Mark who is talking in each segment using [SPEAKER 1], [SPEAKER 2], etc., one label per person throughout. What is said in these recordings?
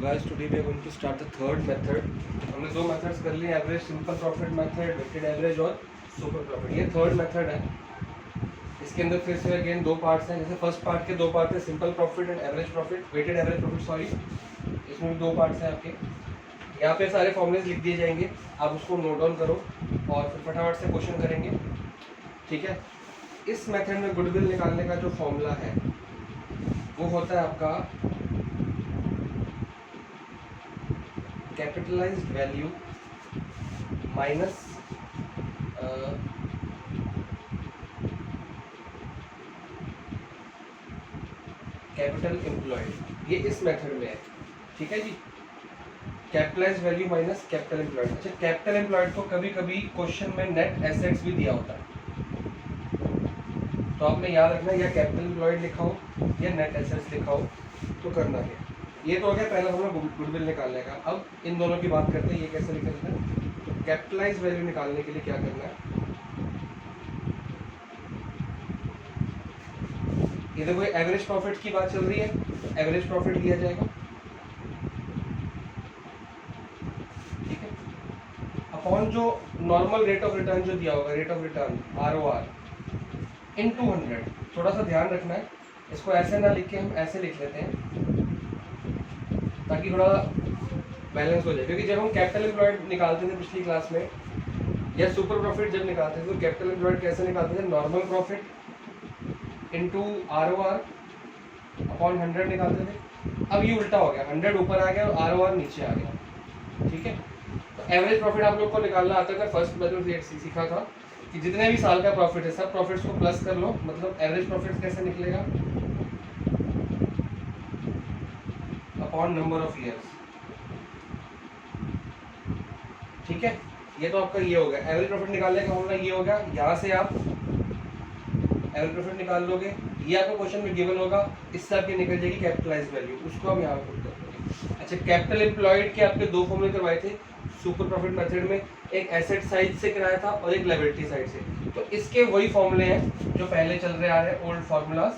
[SPEAKER 1] guys, today we are going to start the third method. हमने दो methods कर लिए, average simple profit method, weighted average और super profit. ये third method है. इसके अंदर फिर से अगेन दो पार्ट्स हैं. जैसे फर्स्ट पार्ट के दो पार्ट है, simple profit and average profit, weighted average profit sorry. इसमें भी दो पार्ट्स हैं आपके. यहाँ पे सारे फॉर्मूलेज लिख दिए जाएंगे, आप उसको नोट डाउन करो और फिर फटाफट से क्वेश्चन करेंगे. ठीक है. इस मेथड में गुडविल निकालने का जो फॉर्मूला है वो होता है आपका capitalised value minus capital employed. ये इस मेथड में है. ठीक है जी. Capitalised value minus capital employed. अच्छा, कैपिटल एम्प्लॉयड को कभी कभी क्वेश्चन में नेट एसेट्स भी दिया होता है, तो आपने याद रखना या कैपिटल एम्प्लॉयड लिखा हो या नेट एसेट्स लिखा हो तो करना है. ये तो हो गया पहला हमें गुडविल निकालने का. अब इन दोनों की बात करते हैं. ये कैसे निकलता है. तो कैपिटलाइज वैल्यू निकालने के लिए क्या करना है, ये देखो एवरेज प्रॉफिट की बात चल रही है, एवरेज प्रॉफिट लिया जाएगा. ठीक है. अपॉन जो नॉर्मल रेट ऑफ रिटर्न जो दिया होगा, rate of return ROR into 100. थोड़ा सा ध्यान रखना है, इसको ऐसे ना लिख के हम ऐसे लिख लेते हैं ताकि थोड़ा बैलेंस हो जाए. क्योंकि जब हम कैपिटल एम्प्लॉयड निकालते थे पिछली क्लास में या सुपर प्रॉफिट जब निकालते थे तो कैपिटल एम्प्लॉयड कैसे निकालते थे, normal profit into ROR upon 100 निकालते थे. अब ये उल्टा हो गया, 100 ऊपर आ गया और ROR नीचे आ गया. ठीक है. तो एवरेज प्रॉफिट आप लोग को निकालना आता था. फर्स्ट मेथड सीखा था कि जितने भी साल का प्रॉफिट है सब प्रॉफिट्स को प्लस कर लो. मतलब एवरेज प्रॉफिट कैसे निकलेगा, अपॉन नंबर ऑफ ईयर्स. ठीक है. ये तो आपका ये हो गया एवरेज प्रॉफिट निकालने का फॉर्मूला. ये हो गया. यहाँ से आप एवरेज प्रॉफिट निकाल लोगे. ये आपको क्वेश्चन में गिवन होगा, इससे आपकी निकल जाएगी कैपिटलाइज वैल्यू. उसको हम यहाँ पुट कर दोगे. अच्छा, कैपिटल एम्प्लॉयड के आपके दो फॉर्मूले करवाए थे सुपर प्रॉफिट मेथड में. एक एसेट साइड से कराया था और एक लायबिलिटी साइड से. तो इसके वही फॉर्मूले हैं जो पहले चल रहे आ रहे हैं, ओल्ड फॉर्मूलाज.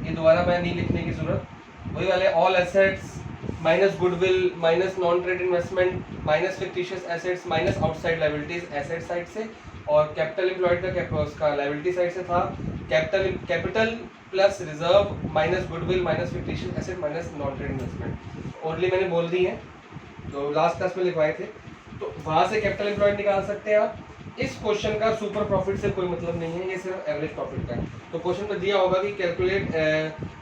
[SPEAKER 1] ये दोबारा मैं नहीं लिखने की जरूरत. वही वाले all assets minus goodwill minus non trade investment minus fictitious assets minus outside liabilities asset side से, और कैपिटल एम्प्लॉयड का उसका लायबिलिटी साइड से था capital plus reserve minus goodwill minus fictitious asset minus non trade investment. Only मैंने बोल दी है, तो लास्ट क्लास में लिखवाए थे. तो वहां से कैपिटल एम्प्लॉयड निकाल सकते हैं आप. इस क्वेश्चन का सुपर प्रॉफिट से कोई मतलब नहीं है, ये सिर्फ एवरेज प्रॉफिट का है. तो क्वेश्चन में दिया होगा कि calculate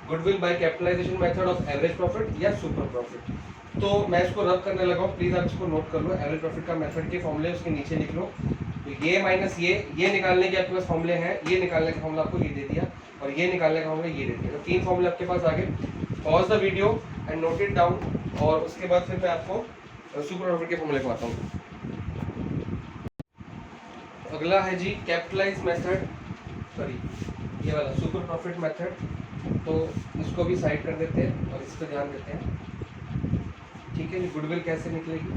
[SPEAKER 1] goodwill by capitalisation method of average profit या सुपर प्रॉफिट. तो मैं इसको रब करने लगा हूँ, प्लीज आप इसको नोट कर लो. एवरेज प्रॉफिट का मेथड के फॉर्मूले उसके नीचे लिख लो. तो ये माइनस ये निकालने के आपके पास फॉर्मूले हैं. ये निकालने का फॉर्मूला आपको ये दे दिया और ये निकालने का फॉर्मूला ये दे दिया. तो तीन फॉर्मूले आपके पास आ गए. Pause the video and note it down और उसके बाद फिर मैं आपको सुपर प्रॉफिट के फॉर्मूले बताता हूँ. अगला है जी कैपिटलाइज मेथड, सॉरी ये वाला सुपर प्रॉफिट मेथड. तो इसको भी साइड कर देते हैं और इस पर ध्यान देते हैं. ठीक है जी. गुडविल कैसे निकलेगी,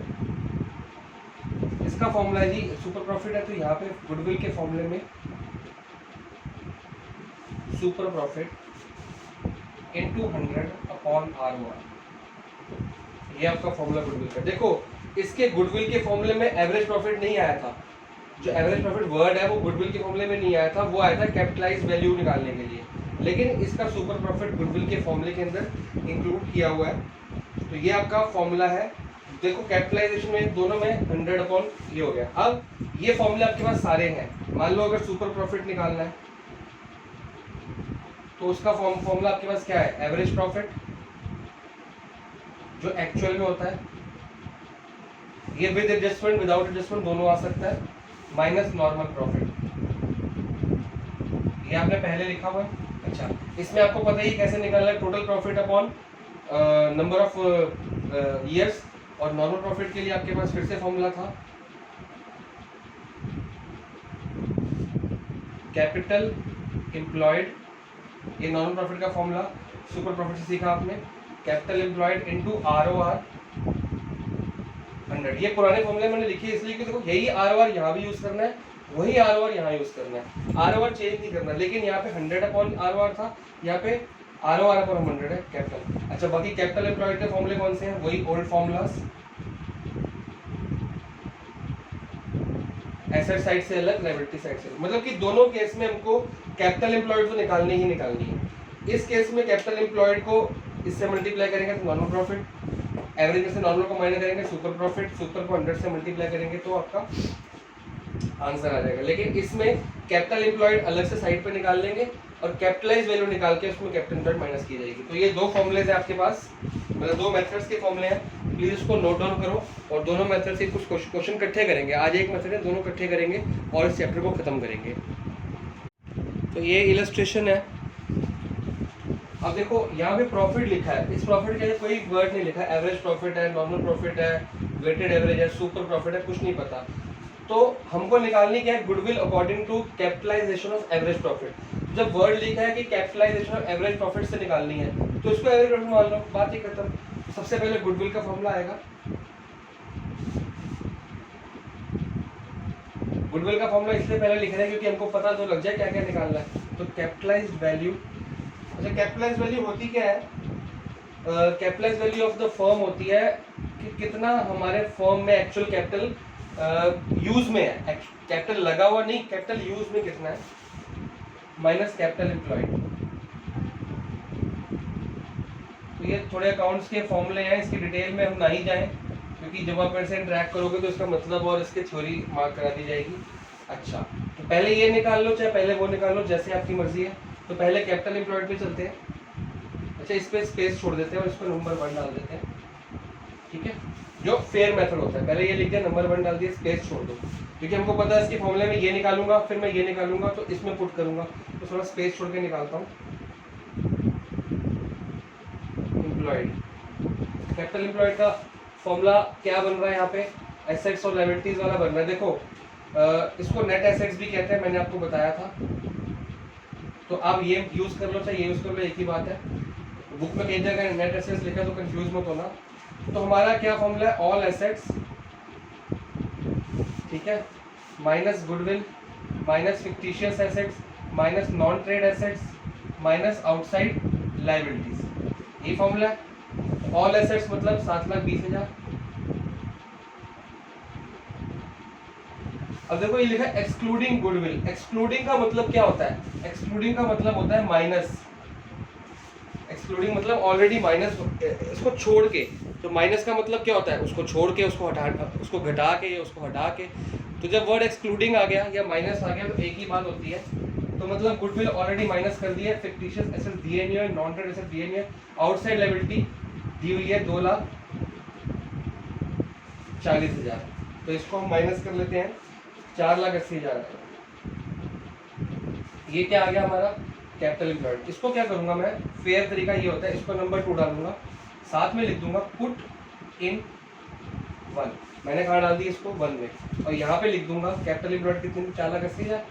[SPEAKER 1] इसका फॉर्मूला है जी. सुपर प्रॉफिट है तो यहाँ पे गुडविल के फॉर्मूले में super profit into 100 upon ROR. ये आपका फॉर्मूला गुडविल का. देखो इसके गुडविल के फॉर्मूले में एवरेज प्रॉफिट नहीं आया था. जो एवरेज प्रॉफिट वर्ड है वो गुडविल के फॉर्मूले में नहीं आया था, वो आया था कैपिटलाइज वैल्यू निकालने के लिए. लेकिन इसका सुपर प्रॉफिट गुडविल के फॉर्मूले के अंदर इंक्लूड किया हुआ है. तो ये आपका फॉर्मूला है. देखो कैपिटलाइजेशन में दोनों में 100 अपॉन ये हो गया. अब ये फॉर्मूले आपके पास सारे हैं. मान लो अगर सुपर प्रॉफिट निकालना है तो उसका फॉर्मूला आपके पास क्या है, एवरेज प्रॉफिट जो एक्चुअल में होता है, ये विद एडजस्टमेंट विदाउट एडजस्टमेंट दोनों आ सकता है, माइनस नॉर्मल प्रॉफिट. ये आपने पहले लिखा हुआ है. अच्छा, इसमें आपको पता ही कैसे निकालना है, total profit upon number of years. और नॉर्मल प्रॉफिट के लिए आपके पास फिर से फॉर्मूला था कैपिटल एम्प्लॉयड. ये नॉर्मल प्रॉफिट का फॉर्मूला सुपर प्रॉफिट से सीखा आपने. Capital employed into ROR 100. ये पुराने फॉर्मूले मैंने लिखे इसलिए कि देखो यही ROR यहाँ भी यूज करना है, वही ROR यहाँ यूज करना है. ROR चेंज नहीं करना. लेकिन यहाँ पे 100 अपॉन ROR था, यहाँ पे ROR अपॉन 100 है कैपिटल। अच्छा बाकी कैपिटल एम्प्लॉयड के फॉर्मूले कौन से हैं, वही ओल्ड फॉर्मूलास, एसेट साइड से अलग, लायबिलिटी साइड से, मतलब कि दोनों केस में हमको कैपिटल एम्प्लॉयड तो निकालनी ही निकालनी है। इस केस में कैपिटल एम्प्लॉयड को इससे मल्टीप्लाई करेंगे तो नॉर्मल प्रॉफिट, एवरेज में से नॉर्मल को माइनस करेंगे सुपर प्रॉफिट, सुपर को 100 से मल्टीप्लाई करेंगे तो आपका आंसर आ जाएगा। लेकिन इसमें कैपिटल एम्प्लॉयड अलग से साइड पे निकाल लेंगे और कैपिटलाइज वैल्यू निकाल के उसमें कैपिटल एम्प्लॉयड माइनस की जाएगी। तो ये दो फॉर्मुलेज है आपके पास, मतलब दो मेथड्स के फॉर्मुले हैं, प्लीज इसको नोट डाउन करो। और दोनों मेथड से कुछ क्वेश्चन इकट्ठे करेंगे, आज एक मेथड है, दोनों इकट्ठे करेंगे और इस चैप्टर को खत्म करेंगे। तो ये इलस्ट्रेशन है। अब देखो यहाँ पे प्रॉफिट लिखा है, इस प्रॉफिट के लिए कोई वर्ड नहीं लिखा, एवरेज प्रॉफिट है, नॉर्मल प्रॉफिट है, वेटेड एवरेज है, सुपर प्रॉफिट है, कुछ नहीं पता। तो हमको निकालनी क्या है, goodwill according to capitalisation of average profit. जब वर्ड लिखा है कि कैपिटलाइजेशन ऑफ एवरेज प्रॉफिट से निकालनी है तो इसको एवरेज प्रॉफिट मान लो, बात ही खत्म। सबसे पहले गुडविल का फॉर्मूला आएगा, गुडविल का फॉर्मूला इसलिए पहले लिख रहे हैं क्योंकि हमको पता तो लग जाए क्या क्या निकालना है। तो कैपिटलाइज्ड वैल्यू, अच्छा कैपिटलाइज्ड वैल्यू होती क्या है, capitalised value of the firm होती है कि कितना हमारे फर्म में एक्चुअल कैपिटल यूज में है, कैपिटल लगा हुआ नहीं, कैपिटल यूज में कितना है, माइनस कैपिटल एम्प्लॉयड। तो ये थोड़े अकाउंट्स के फॉर्मूले हैं, इसकी डिटेल में हम ना ही जाएं क्योंकि जब आप इनसे इंटरेक्ट करोगे तो इसका मतलब और इसकी थ्योरी मार्क करा दी जाएगी। अच्छा तो पहले ये निकाल लो चाहे पहले वो निकाल लो, जैसे आपकी मर्जी है। तो पहले कैपिटल एम्प्लॉयड पे चलते हैं। अच्छा इस पे स्पेस छोड़ देते हैं और इस पर नंबर 1 डाल देते हैं, ठीक है, जो फेयर मेथड होता है। पहले ये लिख दिया, नंबर 1 डाल दिया, स्पेस छोड़ दो, क्योंकि हमको पता है इसके फॉर्मूले में ये निकालूंगा फिर मैं ये निकालूंगा तो इसमें पुट करूंगा, तो थोड़ा स्पेस छोड़ के निकालता हूँ। एम्प्लॉयड, कैपिटल एम्प्लॉयड का फॉर्मूला क्या बन रहा है यहाँ पे, एसेट्स और लायबिलिटीज वाला बन रहा है। देखो इसको नेट एसेट्स भी कहते हैं, मैंने आपको बताया था। तो आप ये यूज कर लो चाहे ये यूज कर लो, एक ही बात है। बुक में कई जगह नेट एसेट्स लिखा तो कंफ्यूज मत होना। तो हमारा क्या फॉर्मूला है, ऑल एसेट्स, ठीक है, minus goodwill, minus fictitious assets, minus non trade assets, minus outside liabilities, ये फॉर्मूला है। ऑल एसेट्स मतलब 7,20,000। अब देखो ये लिखा है एक्सक्लूडिंग गुडविल। एक्सक्लूडिंग का मतलब क्या होता है, एक्सक्लूडिंग का मतलब होता है माइनस, एक्सक्लूडिंग मतलब ऑलरेडी माइनस, इसको छोड़ के। तो माइनस का मतलब क्या होता है, उसको छोड़ के, उसको हटा, उसको घटा के या उसको हटा के। तो जब वर्ड एक्सक्लूडिंग आ गया या माइनस आ गया तो एक ही बात होती है। तो मतलब गुडविल ऑलरेडी माइनस कर दिया, फिक्टिशियस एसेट्स दिए नहीं है, नॉन ट्रेड एसेट्स दिए नहीं है, आउटसाइड लायबिलिटी दी हुई है 2,40,000। तो इसको हम माइनस कर लेते हैं, 4,80,000। ये क्या आ गया हमारा कैपिटल एम्प्लॉयड। इसको क्या करूंगा मैं, फेयर तरीका ये होता है, इसको नंबर 2 डालूंगा, साथ में लिख दूंगा पुट इन 1। मैंने कहाँ डाल दी इसको 1 में, और यहाँ पे लिख दूंगा कैपिटल एम्प्लॉयड कितनी, 4,80,000,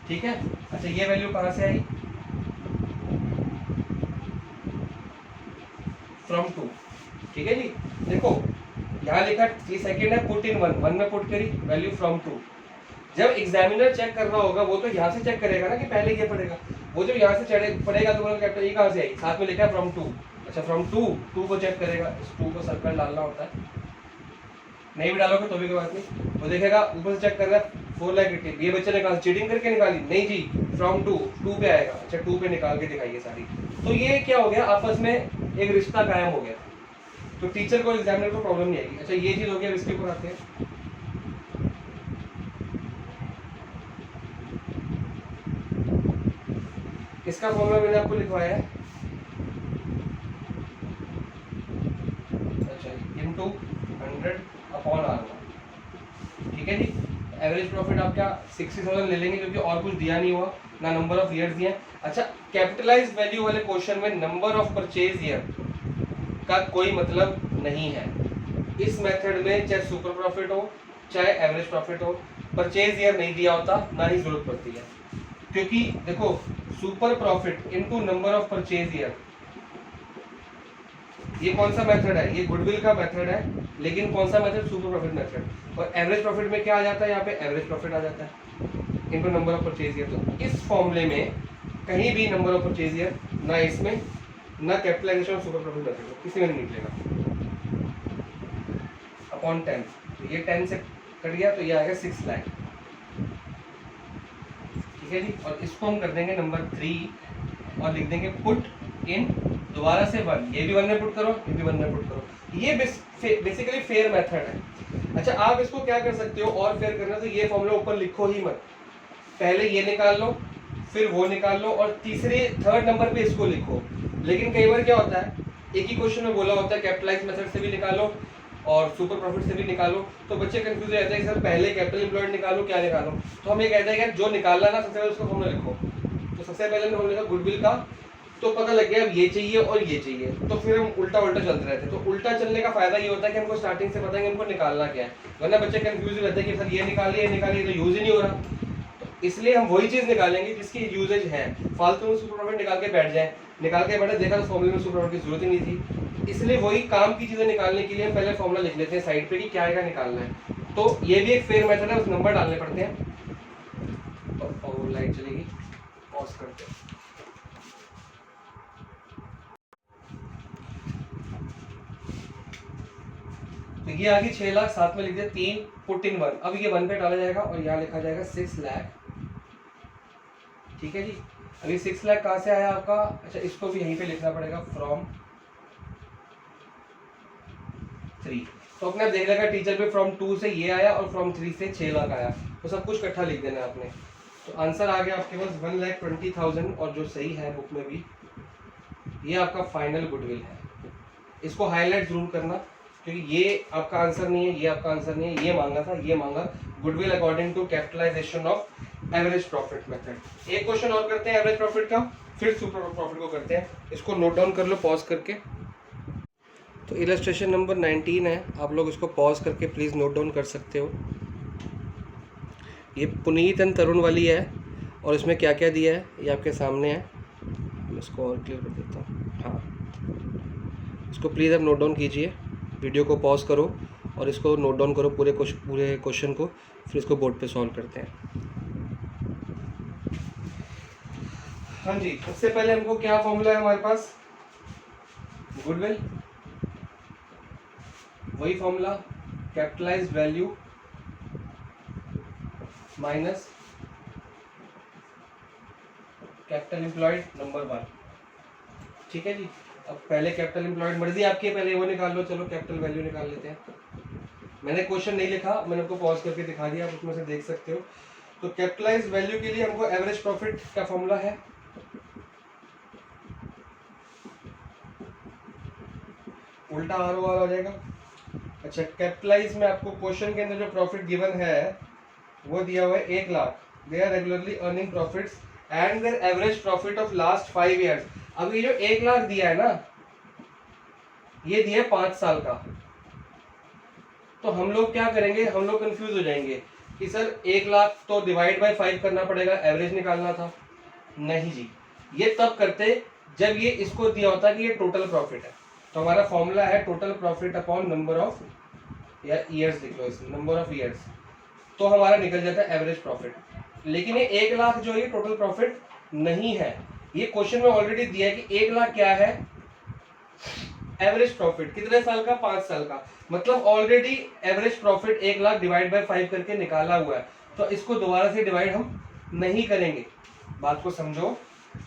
[SPEAKER 1] ठीक है। अच्छा ये वैल्यू कहाँ से आई, फ्रॉम 2, ठीक है जी। देखो यहाँ लिखा 3 सेकेंड है, पुट इन 1 में पुट करी वैल्यू फ्रॉम 2। जब एग्जामिनर चेक कर रहा होगा वो तो यहाँ से चेक करेगा ना कि पहले ये पड़ेगा, वो जब यहाँ से पड़ेगा तो बोलेगा कैपिटल ये कहाँ से आई, साथ में लिखा है फ्रॉम 2। अच्छा फ्रॉम 2 को चेक करेगा, इस 2 को सर्कल डालना होता है, नहीं भी डालोगे तो भी कोई बात नहीं, वो देखेगा ऊपर से चेक कर रहा है 4,80,000, ये बच्चे ने कहा चीटिंग करके निकाली, नहीं जी फ्रॉम 2 पे आएगा। अच्छा 2 पे निकाल के दिखाइए सारी। तो ये क्या हो गया, आपस में एक रिश्ता कायम हो गया, तो टीचर को एग्जामिनर को प्रॉब्लम नहीं आएगी। अच्छा ये चीज हो गया, अब इसके ऊपर आते हैं। इसका फॉर्मूला मैंने आपको लिखवाया है, अच्छा इनटू 100 अपॉन R1, ठीक है जी। एवरेज प्रॉफिट आप क्या 60,000 ले लेंगे क्योंकि और कुछ दिया नहीं हुआ, ना नंबर ऑफ ईयर्स दिए। अच्छा कैपिटलाइज्ड वैल्यू वाले क्वेश्चन में नंबर ऑफ परचेज ईयर का कोई मतलब नहीं है। इस मेथड में चाहे सुपर प्रॉफिट हो चाहे एवरेज प्रॉफिट हो, परचेज ईयर नहीं दिया होता, ना ही जरूरत पड़ती है। क्योंकि देखो super profit into number of purchase year, ये कौन सा मेथड है, ये गुडविल का मेथड है, लेकिन कौन सा मेथड, सुपर प्रॉफिट मेथड। और एवरेज प्रॉफिट में क्या आ जाता है, यहाँ पे एवरेज प्रॉफिट आ जाता है into number of purchase year. तो इस फॉर्मूले में कहीं भी नंबर ऑफ परचेज ईयर, ना इसमें ना कैपिटलाइजेशन और सुपर प्रॉफिट मेथड में, किसी में नहीं निकलेगा। अपॉन 10, तो ये 10 से कट गया तो ये आएगा 6 लाख। ठीक है जी। और इसको हम कर देंगे नंबर 3 और लिख देंगे पुट इन, दोबारा से 1, ये भी 1 में पुट करो, ये भी 1 में पुट करो। ये बेसिकली फेयर मेथड है। अच्छा, आप इसको क्या कर सकते हो और फेयर करना, तो ये फॉर्मूला ऊपर लिखो ही मत, पहले ये निकाल लो, फिर वो निकाल लो, और थर्ड नंबर पे इसको लिखो। लेकिन कई बार क्या होता है, एक ही क्वेश्चन में बोला होता है कैपिटलाइज मेथड से भी निकालो और सुपर प्रॉफिट से भी निकालो, तो बच्चे कंफ्यूज हो जाते हैं कि सर पहले कैपिटल एम्प्लॉयड निकालो, क्या निकालो। तो हम ये कहते हैं कि जो निकालना ना सबसे पहले उसको फॉर्मूला लिखो। तो सबसे पहले हमने लिखा गुडविल का, तो पता लग गया अब ये चाहिए और ये चाहिए, तो फिर हम उल्टा उल्टा चलते रहते हैं। तो उल्टा चलने का फायदा ये होता है कि हमको स्टार्टिंग से पता है कि हमको निकालना क्या है, वरना बच्चे कंफ्यूज रहते हैं कि सर ये निकालिए ये निकालिए, तो यूज ही नहीं हो रहा। तो इसलिए हम वही चीज निकालेंगे जिसकी यूजेज है। फालतू में सुपर प्रॉफिट निकाल के बैठ जाए, निकाल के बैठे देखा तो फॉर्मूले में सुपर प्रॉफिट की जरूरत ही नहीं थी। इसलिए वही काम की चीजें निकालने के लिए हम पहले फॉर्मूला लिख लेते हैं साइड पे कि क्या आएगा निकालना है। तो ये भी एक फेयर मेथड है, उस नंबर डालने पड़ते हैं। और लाइट चलेगी, पॉज करते हैं। तो ये आ गई 6 लाख, साथ में लिख दिया 3 पुट इन 1। अब ये 1 पे डाला जाएगा और यहाँ लिखा जाएगा 6 लाख। ठीक है जी। अभी 6 लाख कहाँ से आया आपका, अच्छा इसको भी यहीं पे लिखना पड़ेगा फ्रॉम 3। तो अपने देख लेगा टीचर पे फ्रॉम 2 से ये आया और फ्रॉम 3 से 6 लाख आया, तो सब कुछ इकट्ठा लिख देना आपने। तो आंसर आ गया आपके पास 1,20,000, और जो सही है बुक में भी ये आपका फाइनल गुडविल है। इसको हाईलाइट जरूर करना, क्योंकि ये आपका आंसर नहीं है, ये आपका आंसर नहीं है, ये मांगा था, ये मांगा goodwill according to capitalisation of average profit method. एक क्वेश्चन और करते हैं एवरेज प्रॉफिट का, फिर सुपर प्रॉफिट को करते हैं। इसको नोट डाउन कर लो पॉज करके। तो इलस्ट्रेशन नंबर 19 है, आप लोग इसको पॉज करके प्लीज़ नोट डाउन कर सकते हो। ये पुनीत एंड तरुण वाली है, और इसमें क्या क्या दिया है ये आपके सामने है। मैं इसको और क्लियर कर देता हूँ। हाँ, इसको प्लीज़ आप नोट डाउन कीजिए, वीडियो को पॉज करो और इसको नोट डाउन करो पूरे क्वेश्चन को, फिर इसको बोर्ड पे सॉल्व करते हैं। हाँ जी, सबसे पहले हमको क्या फॉर्मूला है हमारे पास, गुडविल, वही formula capitalised value minus capital employed number 1। ठीक है जी। अब पहले कैपिटल एम्प्लॉयड, मर्जी आपकी है, पहले वो निकाल लो, चलो कैपिटल वैल्यू निकाल लेते हैं। मैंने क्वेश्चन नहीं लिखा, मैंने आपको पॉज करके दिखा दिया, आप उसमें से देख सकते हो। तो कैपिटलाइज्ड वैल्यू के लिए हमको एवरेज प्रॉफिट का फॉर्मूला है उल्टा आर ओ आर हो जाएगा। अच्छा, कैपिटलाइज में आपको क्वेश्चन के अंदर जो प्रॉफिट गिवन है वो दिया हुआ है 1 lakh. They are regularly earning profits and their average profit of last 5 years. अब ये जो 1 लाख दिया है ना, ये दिया 5 साल का। तो हम लोग क्या करेंगे, हम लोग कंफ्यूज हो जाएंगे कि सर 1 लाख तो डिवाइड बाय 5 करना पड़ेगा, एवरेज निकालना था। नहीं जी, ये तब करते जब ये इसको दिया होता कि ये टोटल प्रॉफिट है। तो हमारा फॉर्मूला है total profit upon number of years, लिख लो इसमें नंबर ऑफ ईयर्स, तो हमारा निकल जाता है एवरेज प्रॉफिट। लेकिन ये 1 लाख जो ये टोटल प्रॉफिट नहीं है, ये क्वेश्चन में ऑलरेडी दिया है कि 1 लाख क्या है, एवरेज प्रॉफिट कितने साल का, 5 साल का। मतलब already average profit 1 lakh divide by 5 करके निकाला हुआ है, तो इसको दोबारा से डिवाइड हम नहीं करेंगे। बात को समझो,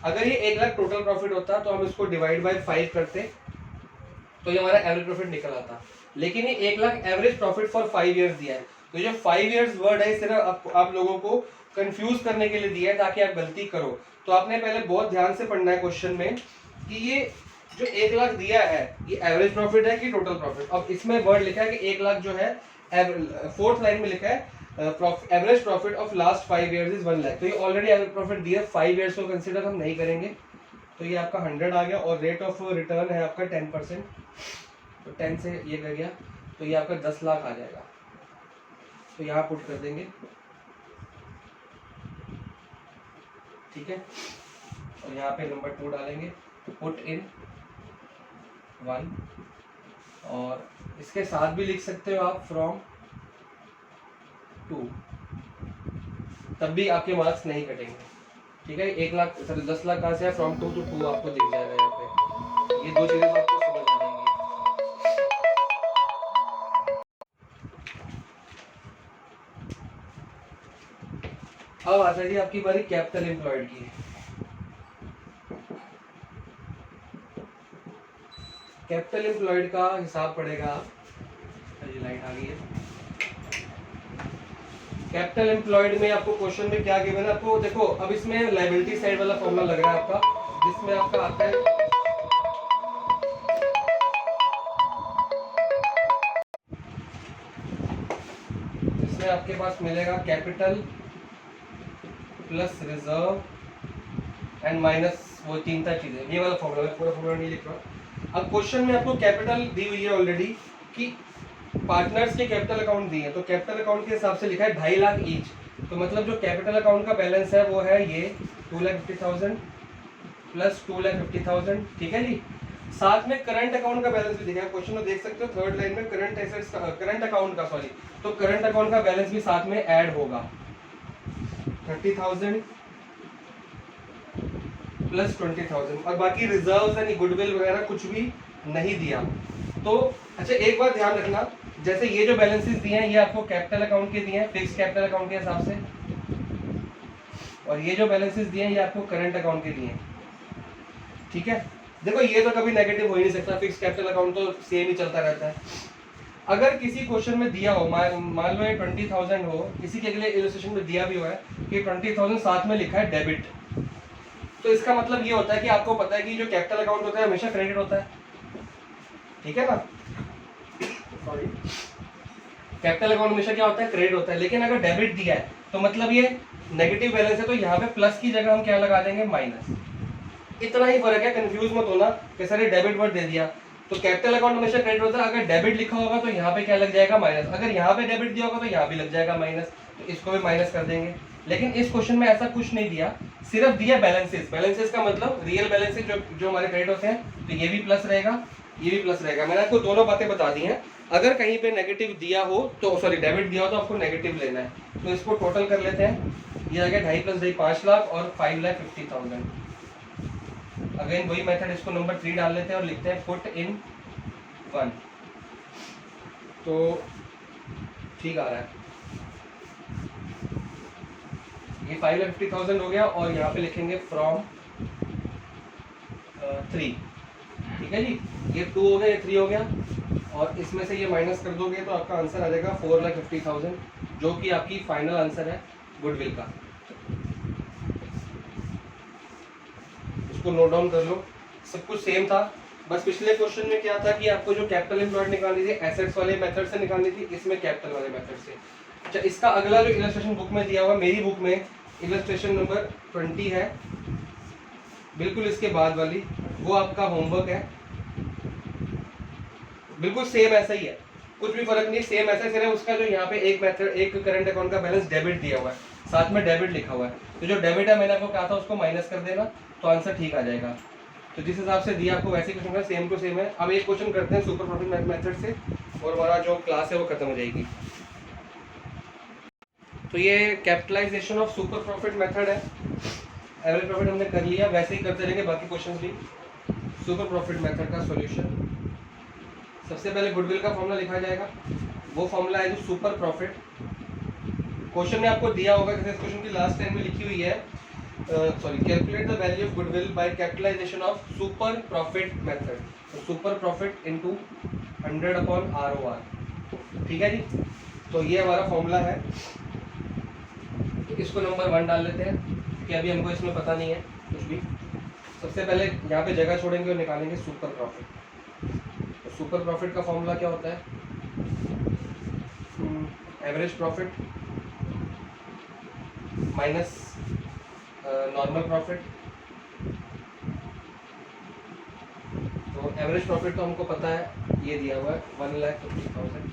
[SPEAKER 1] अगर ये 1 लाख टोटल प्रॉफिट होता तो हम इसको डिवाइड बाय 5 करते तो ये हमारा एवरेज प्रॉफिट निकल आता। लेकिन ये 1 lakh average profit for 5 years दिया है। तो जो 5 ईयर्स वर्ड है सिर्फ आप लोगों को कंफ्यूज करने के लिए दिया है ताकि आप गलती करो। तो आपने पहले बहुत ध्यान से पढ़ना है क्वेश्चन में कि ये जो 1 लाख दिया है ये एवरेज प्रॉफिट है कि टोटल प्रॉफिट। अब इसमें वर्ड लिखा है कि 1 लाख जो है, 4th लाइन में लिखा है average profit of last 5 years is 1 lakh. तो ये ऑलरेडी एवरेज प्रॉफिट दिया, 5 ईयर्स को कंसिडर हम नहीं करेंगे। तो ये आपका 100 आ गया, और रेट ऑफ रिटर्न है आपका 10%। तो 10 से ये कर गया, तो ये आपका 10 लाख आ जाएगा। तो यहाँ पुट कर देंगे, ठीक है। और यहाँ पे नंबर 2 डालेंगे, पुट इन 1, और इसके साथ भी लिख सकते हो आप फ्रॉम 2, तब भी आपके मार्क्स नहीं कटेंगे। ठीक है, 1 लाख सॉरी 10 लाख कहाँ से है, फ्रॉम 2 to 2 आपको दिख जाएगा यहाँ पे। ये दो चीजें तो आपको समझ आ जाएंगी। अब आता है जी आपकी बारी कैपिटल एम्प्लॉयड की। कैपिटल एम्प्लॉयड का हिसाब पड़ेगा आप, लाइट आ गई है। कैपिटल एम्प्लॉयड में आपको क्वेश्चन में क्या गिवन है, आपको देखो अब इसमें लायबिलिटी साइड वाला फॉर्मूला लग रहा है आपका, जिसमें आपका आता है जिसमें आपके पास मिलेगा capital plus reserve and minus वो तीन चीजें, ये वाला फॉर्मूला, मैं पूरा फॉर्मूला नहीं लिख रहा। अब क्वेश्चन में आपको कैपिटल दी हुई है ऑलरेडी कि पार्टनर्स के कैपिटल अकाउंट दिए हैं, तो कैपिटल अकाउंट के हिसाब से लिखा है 2.5 लाख ईच, तो मतलब जो कैपिटल अकाउंट का बैलेंस है वो है ये 2,50,000 प्लस 2,50,000, ठीक है जी। साथ में करंट अकाउंट का बैलेंस भी दिखा है, क्वेश्चन में देख सकते हो थर्ड लाइन में करंट एसेट्स का, करंट अकाउंट का सॉरी, तो करंट अकाउंट का बैलेंस भी साथ में ऐड होगा 30,000 प्लस 20,000, और बाकी रिजर्व्स यानी गुडविल वगैरह कुछ भी नहीं दिया। तो अच्छा एक बात ध्यान रखना, जैसे ये जो बैलेंसेस दिए हैं ये आपको कैपिटल अकाउंट के दिए हैं फिक्स कैपिटल अकाउंट के हिसाब से, और ये जो बैलेंसेस दिए हैं ये आपको करंट अकाउंट के दिए हैं, ठीक है। देखो ये तो कभी नेगेटिव हो ही नहीं सकता, फिक्स कैपिटल अकाउंट तो सेम ही चलता रहता है। अगर किसी क्वेश्चन में दिया हो, मान लो ये 20,000 हो, किसी के अगले इलस्ट्रेशन में दिया भी हुआ है कि 20,000 साथ में लिखा है डेबिट, तो इसका मतलब ये होता है कि आपको पता है कि जो कैपिटल अकाउंट होता है हमेशा क्रेडिट होता है, ठीक है ना, सॉरी कैपिटल अकाउंट हमेशा क्या होता है, क्रेडिट होता है। लेकिन अगर डेबिट दिया है तो मतलब ये नेगेटिव बैलेंस है, तो यहाँ पे प्लस की जगह हम क्या लगा देंगे, माइनस। इतना ही फर्क है, कंफ्यूज मत होना कि सर ये डेबिट वर्ड दे दिया, तो कैपिटल अकाउंट हमेशा क्रेडिट होता है, अगर डेबिट लिखा होगा तो यहाँ पे क्या लग जाएगा, माइनस। अगर यहाँ पे डेबिट दिया होगा तो यहाँ भी लग जाएगा माइनस, तो इसको भी माइनस कर देंगे। लेकिन इस क्वेश्चन में ऐसा कुछ नहीं दिया, सिर्फ दिया बैलेंसेस। बैलेंसेस का मतलब रियल बैलेंसेस जो हमारे क्रेडिट होते हैं, तो ये भी प्लस रहेगा, ये भी प्लस रहेगा। मैंने आपको दोनों बातें बता दी हैं। अगर कहीं पे नेगेटिव दिया हो तो सॉरी डेबिट दिया हो तो आपको नेगेटिव लेना है। तो इसको टोटल कर लेते हैं, ये आ गया 2.5 प्लस 2.5 5 लाख और 5,50,000। अगेन वही मेथड, इसको नंबर 3 डाल लेते हैं और लिखते हैं पुट इन 1, तो ठीक आ रहा है। ये 5,50,000 हो गया और यहाँ पे लिखेंगे फ्रॉम 3, ठीक है जी। ये 2 हो गया, ये 3 हो गया, और इसमें से ये माइनस कर दोगे तो आपका आंसर आ जाएगा 4,50,000, जो कि आपकी फाइनल आंसर है गुडविल का। इसको नोट डाउन कर लो, सब कुछ सेम था, बस पिछले क्वेश्चन में क्या था कि आपको जो कैपिटल एम्प्लॉयड निकालनी थी एसेट्स वाले मेथड से निकालनी थी, इसमें कैपिटल वाले मेथड से। अच्छा इसका अगला जो इलस्ट्रेशन बुक में दिया हुआ, मेरी बुक में इलस्ट्रेशन नंबर 20 है, बिल्कुल इसके बाद वाली, वो आपका होमवर्क है। बिल्कुल सेम ऐसा ही है, कुछ भी फर्क नहीं, सेम ऐसा सिर्फ उसका जो यहाँ पे एक मेथड, एक करंट अकाउंट का बैलेंस डेबिट दिया हुआ है, साथ में डेबिट लिखा हुआ है, तो जो डेबिट है मैंने आपको कहा था उसको माइनस कर देना, तो आंसर ठीक आ जाएगा। तो जिस हिसाब से दिया आपको वैसे ही क्वेश्चन है, सेम टू सेम है। अब एक क्वेश्चन करते हैं सुपर प्रॉफिट मेथड से और हमारा जो क्लास है वो खत्म हो जाएगी। तो ये capitalisation of super profit method है। एवरेज प्रॉफिट हमने कर लिया, वैसे ही करते रहेंगे बाकी क्वेश्चंस भी। सुपर प्रॉफिट मेथड का सॉल्यूशन, सबसे पहले गुडविल का फॉर्मूला लिखा जाएगा, वो फॉर्मूला है जो सुपर प्रॉफिट। क्वेश्चन में आपको दिया होगा, जैसे इस क्वेश्चन की लास्ट लाइन में लिखी हुई है, sorry calculate the value of goodwill by capitalisation of super profit method, तो सुपर प्रॉफिट इनटू 100/ROR, ठीक है जी। तो ये हमारा फॉर्मूला है, तो इसको नंबर 1 डाल लेते हैं कि अभी हमको इसमें पता नहीं है कुछ भी। सबसे पहले यहाँ पे जगह छोड़ेंगे और निकालेंगे सुपर प्रॉफिट। तो सुपर प्रॉफिट का फॉर्मूला क्या होता है, average profit minus normal profit. तो एवरेज प्रॉफिट तो हमको पता है, ये दिया हुआ है 1,50,000,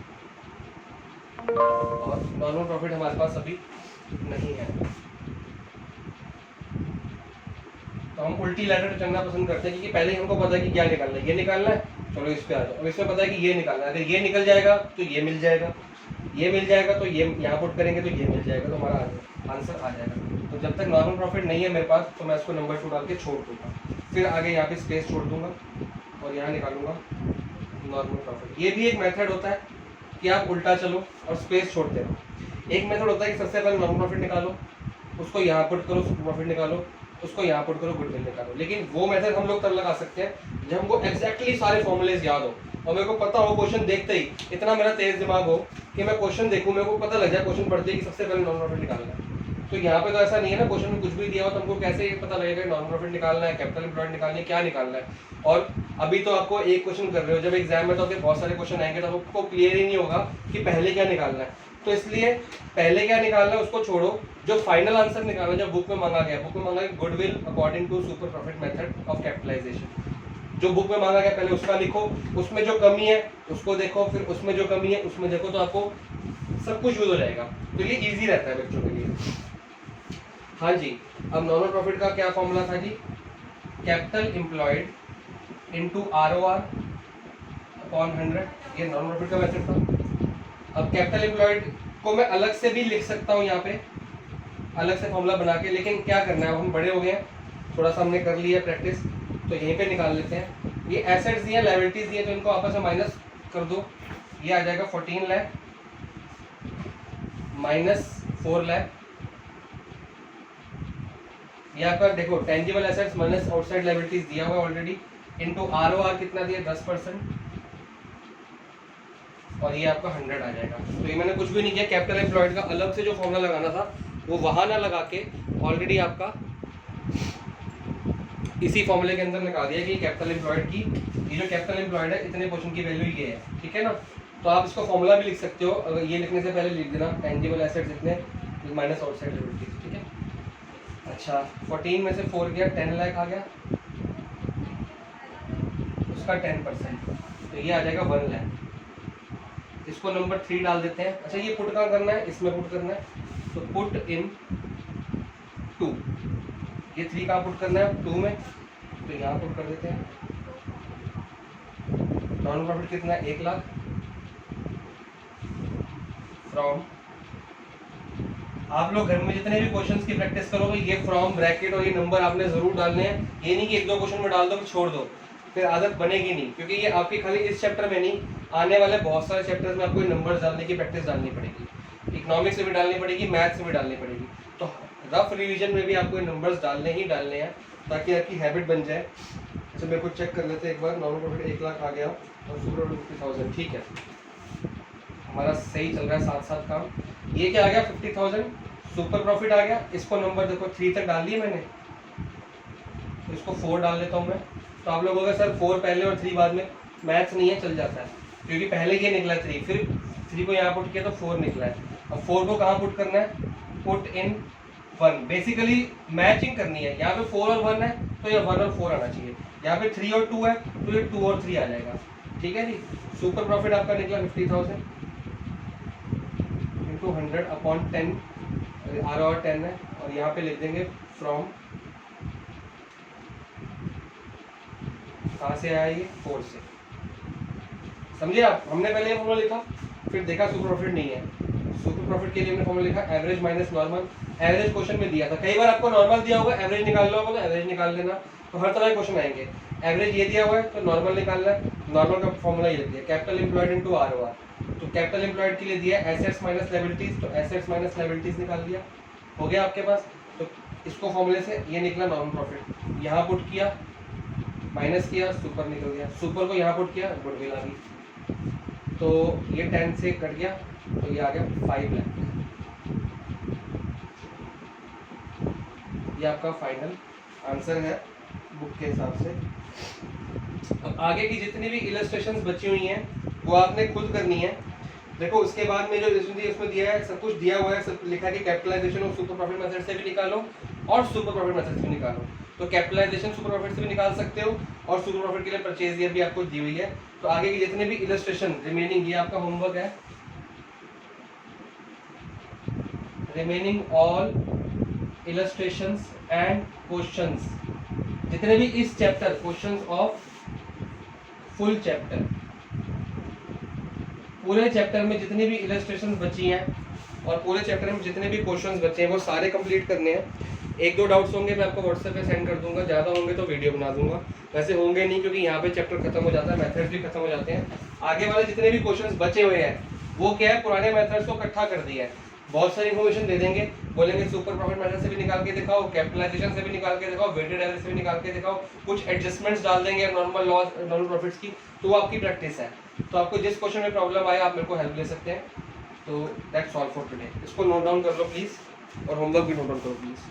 [SPEAKER 1] और नॉर्मल प्रॉफिट हमारे पास अभी नहीं है, तो हम उल्टी लैडर चलना पसंद करते हैं, क्योंकि पहले ही हमको पता है कि क्या निकालना है, ये निकालना है, चलो इस पे आ जाओ। अब इसमें पता है कि ये निकालना है, अगर ये निकल जाएगा तो ये मिल जाएगा, ये मिल जाएगा तो ये यहाँ पुट करेंगे तो ये मिल जाएगा, तो हमारा आंसर आ जाएगा। तो जब तक नॉर्मल प्रॉफिट नहीं है मेरे पास तो मैं इसको नंबर 2 डाल के छोड़ दूंगा, फिर आगे यहाँ पे स्पेस छोड़ दूंगा और यहाँ निकालूंगा नॉर्मल प्रॉफिट। ये भी एक मेथड होता है कि आप उल्टा चलो और स्पेस छोड़ते रहो। एक मेथड होता है कि सबसे पहले नॉर्मल प्रॉफिट निकालो, उसको यहाँ पुट करो, सुपर प्रॉफिट निकालो, उसको यहाँ पुट करो, गुडविल निकालो। लेकिन वो मेथड हम लोग तब लगा सकते हैं जब हमको एग्जैक्टली सारे फॉर्मूलेज याद हो और मेरे को पता हो क्वेश्चन देखते ही, इतना मेरा तेज दिमाग हो कि मैं क्वेश्चन देखूं, मेरे को पता लग जाए क्वेश्चन पढ़ते ही कि सबसे पहले नॉर्मल प्रॉफिट निकालना है। तो यहाँ पे तो ऐसा नहीं है ना, क्वेश्चन में कुछ भी दिया हो तो हमको कैसे पता लगेगा नॉर्मल प्रॉफिट निकालना है, कैपिटल एम्प्लॉयड निकालनी है, क्या निकालना है। और अभी तो आपको एक क्वेश्चन कर रहे हो, जब एग्जाम में तो आपके बहुत सारे क्वेश्चन आएंगे तो आपको क्लियर ही नहीं होगा कि पहले क्या निकालना है। तो इसलिए पहले क्या निकालना है उसको छोड़ो, जो फाइनल आंसर निकालना जो बुक में मांगा गया, बुक में मांगा गया goodwill according to super profit method of capitalisation. जो बुक में मांगा गया पहले उसका लिखो, उसमें जो कमी है उसको देखो, फिर उसमें जो कमी है उसमें देखो, तो आपको सब कुछ यूज हो जाएगा। तो ये इजी रहता है बच्चों के लिए। हाँ जी, अब नॉर्मल प्रॉफिट का क्या फॉर्मूला था जी? Capital employed into ROR upon 100, ये नॉर्मल प्रॉफिट का मेथड था। अब कैपिटल एम्प्लॉयड को मैं अलग से भी लिख सकता हूँ यहाँ पे, अलग से फॉर्मूला बना के, लेकिन क्या करना है, हम बड़े हो गए हैं, थोड़ा सा हमने कर लिया प्रैक्टिस, तो यहीं पे निकाल लेते हैं। ये एसेट्स दिए, लायबिलिटीज दिए, तो इनको आपस में माइनस कर दो, ये आ जाएगा 14 लाख माइनस 4 लाख। ये आपका देखो tangible assets minus outside liabilities दिया हुआ है ऑलरेडी, इनटू ROR कितना दिया 10%, और ये आपका 100 आ जाएगा। तो ये मैंने कुछ भी नहीं किया, कैपिटल एम्प्लॉयड का अलग से जो फॉर्मूला लगाना था वो वहां ना लगा के ऑलरेडी आपका इसी फॉर्मूले के अंदर लगा दिया कि कैपिटल एम्प्लॉयड की, ये जो कैपिटल एम्प्लॉयड है इतने पोर्शन की वैल्यू ये है, ठीक है ना। तो आप इसको फॉर्मूला भी लिख सकते हो, अगर ये लिखने से पहले लिख देना टेंजिबल एसेट्स इतने माइनस आउटसाइड लायबिलिटीज, ठीक है। अच्छा 14 में से 4 गया, 10 लाख आ गया, उसका 10%, तो ये आ जाएगा 1 लाख। इसको नंबर 3 डाल देते हैं। अच्छा ये पुट कहाँ करना है? इसमें पुट करना है, तो पुट इन 2, ये 3 कहाँ पुट करना है? 2 में, तो यहाँ पुट कर देते हैं। नॉन प्रॉफिट कितना है? 1 लाख फ्रॉम, आप लोग घर में जितने भी क्वेश्चंस की प्रैक्टिस करोगे ये फ्रॉम ब्रैकेट और ये नंबर आपने जरूर डालने हैं। ये नहीं कि 1-2 क्वेश्चन में डाल दो छोड़ दो, फिर आदत बनेगी नहीं, क्योंकि ये आपकी खाली इस चैप्टर में नहीं, आने वाले बहुत सारे चैप्टर्स में आपको नंबर्स डालने की प्रैक्टिस डालनी पड़ेगी, इकोनॉमिक्स से भी डालनी पड़ेगी, मैथ्स से भी डालनी पड़ेगी। तो रफ रिविजन में भी आपको नंबर्स डालने ही डालने हैं ताकि आपकी हैबिट बन जाए। अच्छा मेरे को चेक कर लेते हैं एक बार, नॉर्मल प्रॉफिट 1 लाख आ गया और सुपर प्रॉफिट 50,000, ठीक है, हमारा सही चल रहा है साथ साथ काम। ये क्या आ गया? 50,000 सुपर प्रॉफिट आ गया। इसको नंबर देखो 3 तक डाल दिए मैंने, तो इसको 4 डाल देता हूँ मैं। तो आप लोग होगा सर 4 पहले और 3 बाद में, मैथ्स नहीं है, चल जाता है, क्योंकि पहले ये निकला 3, फिर 3 को यहाँ पुट किया तो 4 निकला है। अब 4 को कहाँ पुट करना है? पुट इन 1, बेसिकली मैचिंग करनी है। यहाँ पे 4 और 1 है तो ये 1 और 4 आना चाहिए, यहाँ पे 3 और 2 है तो ये 2 और 3 आ जाएगा, ठीक है जी। सुपर प्रॉफिट आपका निकला 50,000 इंटू 100 अपॉन 10, ROR 10 है, और यहाँ पे लिख देंगे फ्रॉम, कहाँ से आया ये? 4 से, समझे आप। हमने पहले फॉर्मूला लिखा, फिर देखा सुपर प्रॉफिट नहीं है, सुपर प्रॉफिट के लिए हमने फॉर्मूला लिखा average minus normal. Average question में दिया था, कई बार आपको नॉर्मल दिया होगा, एवरेज निकाल लो होगा तो एवरेज निकाल लेना, तो हर तरह के क्वेश्चन आएंगे। एवरेज ये दिया हुआ है तो नॉर्मल निकालना है, नॉर्मल का फॉर्मूला ये दिया कैपिटल एम्प्लॉयड इनटू ROR। तो कैपिटल एम्प्लॉयड के लिए दिया एसेट्स माइनस लायबिलिटीज, तो एसेट्स माइनस लायबिलिटीज निकाल दिया, हो गया आपके पास। तो इसको फॉर्मूले से ये निकला नॉर्मल प्रॉफिट, यहाँ पुट किया, माइनस किया, सुपर निकल गया, सुपर को यहाँ पुट किया, गुडविल आ गई, तो ये 10 से कट गया, तो ये आ गया 5 लाख। ये आपका फाइनल आंसर है बुक के हिसाब से। अब आगे की जितनी भी इलस्ट्रेशंस बची हुई हैं वो आपने खुद करनी है। देखो उसके बाद में जो इसमें दिया है, सब कुछ दिया हुआ है, सब लिखा है कि कैपिटलाइजेशन और सुपर प्रॉफिट मेथड से भी निकालो और सुपर प्रॉफिट मेथड से भी निकालो। तो कैपिटलाइजेशन सुपर प्रॉफिट से भी निकाल सकते हो और सुपर प्रॉफिट के लिए परचेज ईयर भी आपको दी हुई है। तो आगे की जितने भी इलस्ट्रेशन रिमेनिंग, ये आपका होमवर्क है, remaining all illustrations and questions, जितने भी इस chapter questions of full chapter, पूरे चैप्टर में जितनी भी इलस्ट्रेशन बची हैं और पूरे चैप्टर में जितने भी क्वेश्चंस बचे हैं वो सारे कंप्लीट करने हैं। एक दो डाउट्स होंगे मैं आपको व्हाट्सएप पे सेंड कर दूंगा, ज़्यादा होंगे तो वीडियो बना दूंगा, वैसे होंगे नहीं क्योंकि यहाँ पे चैप्टर खत्म हो जाता है, मेथड्स भी खत्म हो जाते हैं। आगे वाले जितने भी क्वेश्चंस बचे हुए हैं वो क्या है, पुराने मेथड्स को इकट्ठा कर दिया है, बहुत सारी इन्फॉर्मेशन दे देंगे, बोलेंगे सुपर प्रॉफिट मेथड से भी निकाल के दिखाओ, कैपिटलाइजेशन से भी निकाल के दिखाओ, वेटेड एवरेज से भी निकाल के दिखाओ, कुछ एडजस्टमेंट्स डाल देंगे नॉर्मल लॉस नॉर्मल प्रॉफिट्स की, तो वो आपकी प्रैक्टिस है। तो आपको जिस क्वेश्चन में प्रॉब्लम आए आप मेरे को हेल्प ले सकते हैं। तो दैट्स ऑल फॉर टुडे। इसको नोट डाउन कर लो प्लीज़ और होमवर्क भी नोट डाउन करो प्लीज़।